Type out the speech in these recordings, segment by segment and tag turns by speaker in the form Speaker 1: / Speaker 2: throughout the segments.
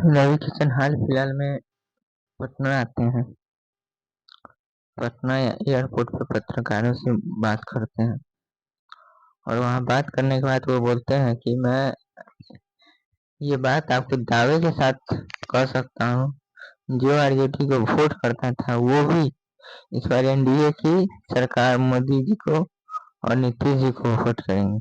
Speaker 1: रवि किशन हाल फिलहाल में पटना आते हैं। पटना एयरपोर्ट पर पत्रकारों से बात करते हैं और वहाँ बात करने के बाद वो बोलते हैं कि मैं ये बात आपको दावे के साथ कह सकता हूँ, जो आरजेडी को वोट करता था वो भी इस बार एनडीए की सरकार मोदी जी को और नीतीश जी को वोट करेंगे।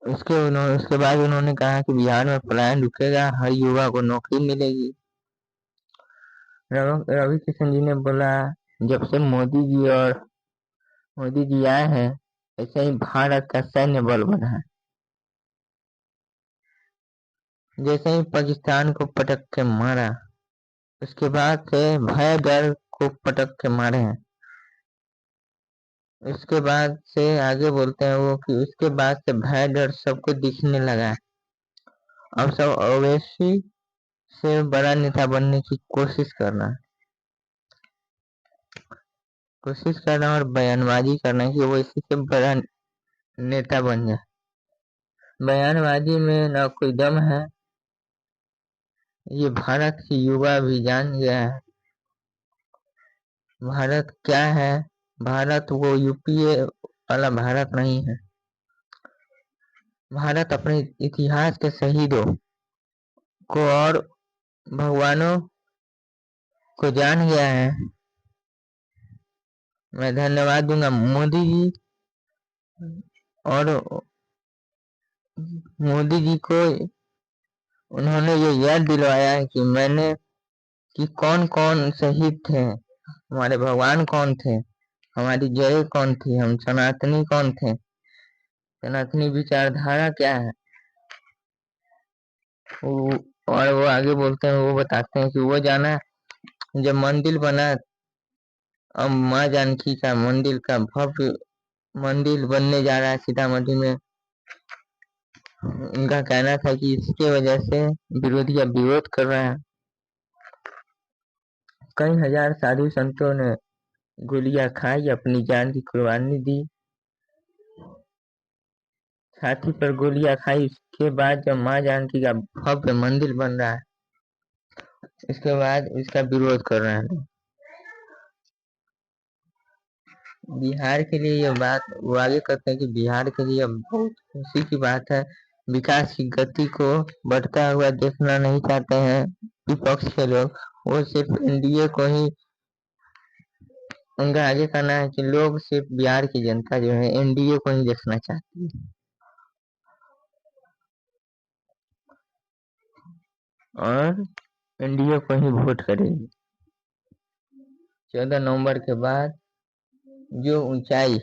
Speaker 1: उसके बाद उन्होंने कहा कि बिहार में पलायन रुकेगा, हर युवा को नौकरी मिलेगी। रवि किशन जी ने बोला, जब से मोदी जी आए हैं ऐसे ही भारत का सैन्य बल बढ़ा है। जैसे ही पाकिस्तान को पटक के मारा, उसके बाद से भय डर को पटक के मारे हैं। उसके बाद से आगे बोलते हैं वो कि उसके बाद से भय डर सबको दिखने लगा है। अब सब ओवैसी से बड़ा नेता बनने की कोशिश करना और बयानबाजी करना कि वो इसी से बड़ा नेता बन जाए। बयानबाजी में ना कोई दम है, ये भारत की युवा भी जान गया है। भारत क्या है, भारत वो यूपीए वाला भारत नहीं है। भारत अपने इतिहास के शहीदों को और भगवानों को जान गया है। मैं धन्यवाद दूंगा मोदी जी और मोदी जी को। उन्होंने ये याद दिलवाया है कि कौन कौन शहीद थे, हमारे भगवान कौन थे, हमारी जय कौन थी, हम सनातनी कौन थे, सनातनी विचारधारा क्या है। और वो आगे बोलते हैं, वो बताते हैं कि वो जाना जब मंदिर बना, अब माँ जानकी का मंदिर का भव्य मंदिर बनने जा रहा है सीतामढ़ी में। उनका कहना था कि इसके वजह से विरोधी अब विरोध कर रहे हैं। कई हजार साधु संतों ने गोलियां खाई, अपनी जान की कुर्बानी दी, छाती पर गोलियां खाई। इसके बाद जब माँ जानकी का भव्य मंदिर बन रहा है, इसके बाद इसका विरोध कर रहे हैं। बिहार के लिए यह बात वो आगे करते हैं कि बिहार के लिए बहुत खुशी की बात है। विकास की गति को बढ़ता हुआ देखना नहीं चाहते हैं विपक्ष के लोग, वो सिर्फ एनडीए को ही। उनका आगे कहना है कि लोग सिर्फ बिहार की जनता जो है एनडीए को ही देखना चाहती है और एनडीए को ही वोट करेगी। 14 नवंबर के बाद जो ऊंचाई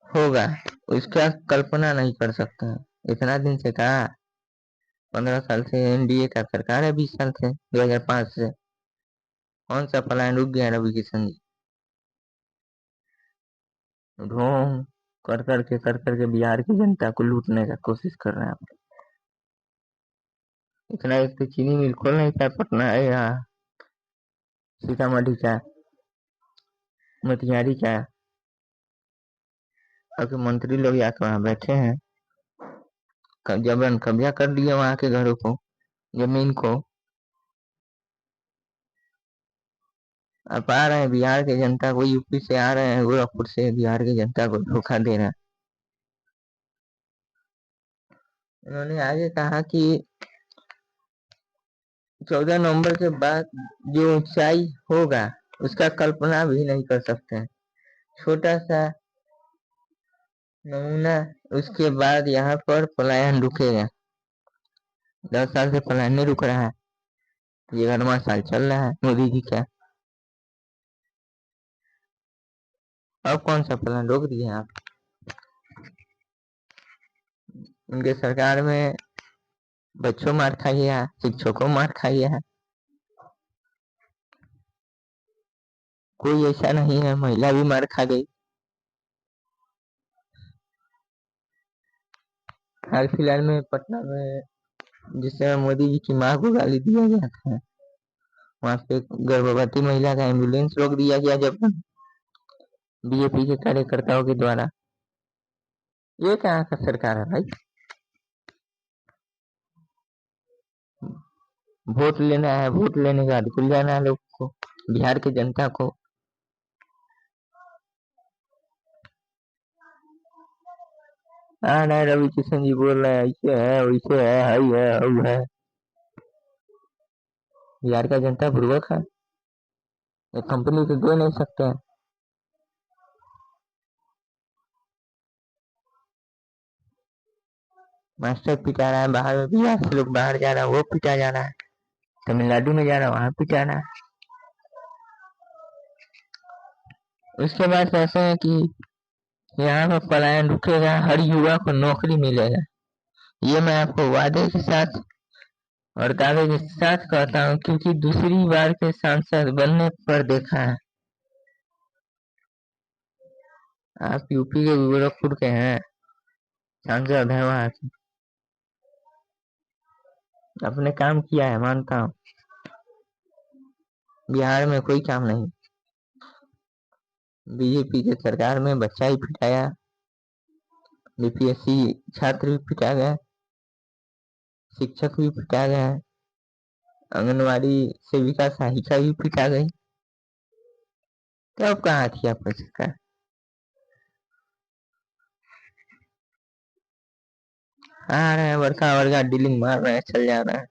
Speaker 1: होगा उसका कल्पना नहीं कर सकते हैं। इतना दिन से कहा, 15 साल से एनडीए का सरकार है, 20 साल से 2005 से कौन सा प्लान रुक गया रवि किशन जी। ढोंग कर करके बिहार की जनता को लूटने का कोशिश कर रहे हैं। इतना एक तो चीनी मिल खोल नहीं था पटना है, यहाँ सीतामढ़ी का, मोतिहारी का, अब मंत्री लोग या तो वहाँ बैठे हैं, जबरन कब्जा कर दिए वहाँ के घरों को, जमीन को। अब आ रहे हैं बिहार की जनता को, यूपी से आ रहे हैं, गोरखपुर से बिहार की जनता को धोखा दे रहे हैं। उन्होंने आगे कहा कि 14 नवंबर के बाद जो ऊंचाई होगा उसका कल्पना भी नहीं कर सकते हैं। छोटा सा नमूना, उसके बाद यहाँ पर पलायन रुकेगा। 10 साल से पलायन नहीं रुक रहा है, ये 11वां साल चल रहा है मोदी जी का। अब कौन सा पलायन रोक दिए आप। उनके सरकार में बच्चों मार खाई है, शिक्षकों मार खाई है, कोई ऐसा नहीं है, महिला भी मार खा गई। हाल फिलहाल में पटना में जिस समय मोदी जी की माँ को गाली दिया गया था, वहां पे गर्भवती महिला का एम्बुलेंस रोक दिया गया जब बीजेपी के कार्यकर्ताओं के द्वारा। ये कहाँ का सरकार है भाई। वोट लेना है, वोट लेने के बाद भूल जाना है लोग को, बिहार की जनता को। हाँ ना, रवि किशन जी बोल रहे हैं ऐसे है वैसे है, हई है हऊ है। बिहार का जनता बुर्बक है, एक कंपनी तो दे नहीं सकते हैं। मास्टर पिटा रहा है बाहर में, बिहार से लोग बाहर जा रहा है वो पिटा जा रहा है, तमिलनाडु में जा रहा है वहां पिटा रहा है। उसके बाद ऐसे है कि यहाँ पर पलायन रुकेगा, हर युवा को नौकरी मिलेगा। ये मैं आपको वादे के साथ और दावे के साथ कहता हूँ, क्योंकि दूसरी बार के सांसद बनने पर देखा है। आप यूपी के गोरखपुर के हैं, सांसद है वहां के, अपने काम किया है मानता हूँ। बिहार में कोई काम नहीं, बीजेपी के सरकार में बच्चा ही पिटाया, बीपीएससी छात्र भी पिटा गए, शिक्षक भी पिटा गए, आंगनवाड़ी सेविका सहायिका भी पिटा गई। तब कहाँ थी आपकी सरकार? आ रहे हैं वर्षा वर्गा डीलिंग मार रहे हैं, चल जा रहा है।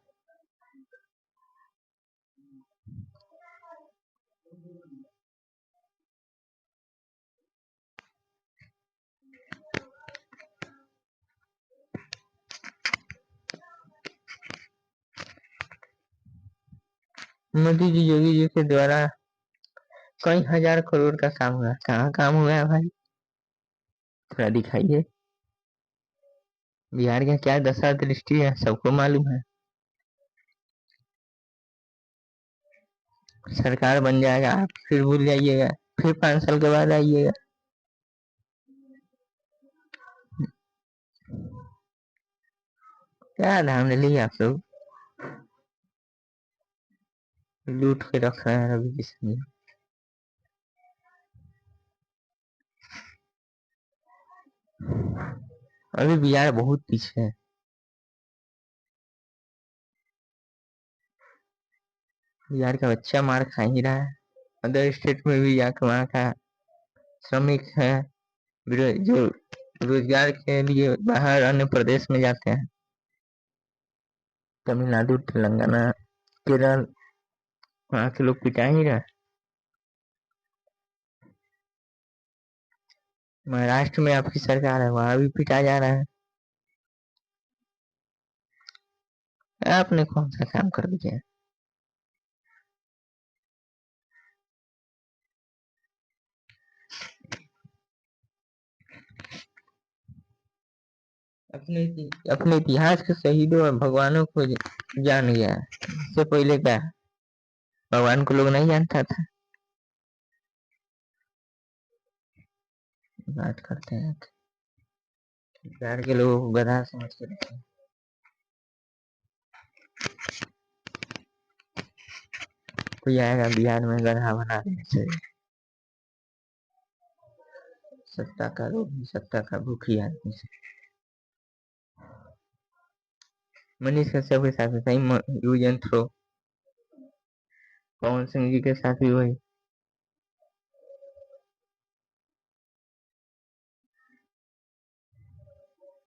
Speaker 1: मोदी जी योगी जी के द्वारा कई हजार करोड़ का काम हुआ, कहाँ काम हुआ है भाई, थोड़ा दिखाइए। बिहार की क्या दशा दृष्टि है सबको मालूम है। सरकार बन जाएगा, आप फिर भूल जाइएगा, फिर 5 साल के बाद आइएगा। क्या नाम ले लिया आप लोग, लूट के रख रहे हैं रवि किशन जी। अभी बिहार बहुत पीछे है, बिहार का बच्चा मार खा ही रहा है। अदर स्टेट में भी जाकर वहाँ का श्रमिक है जो रोजगार के लिए बाहर अन्य प्रदेश में जाते हैं, तमिलनाडु तेलंगाना केरल, वहाँ के लोग पिटा ही रहे। महाराष्ट्र में आपकी सरकार है, वहां भी पिटा जा रहा है। आपने कौन सा काम कर दिया? अपने इतिहास के शहीदों और भगवानों को जान गया है। इससे पहले क्या भगवान को लोग नहीं जानता था? बात करते हैं बिहार के लोगों को गधा समझ के रखते हैं। कोई आएगा बिहार में गधा बना देना चाहिए। सत्ता का लोभ, सत्ता का भूखी आदमी से। मनीष कश्यप के साथ सही use and throw, Pawan Singh ji के साथ भी वही।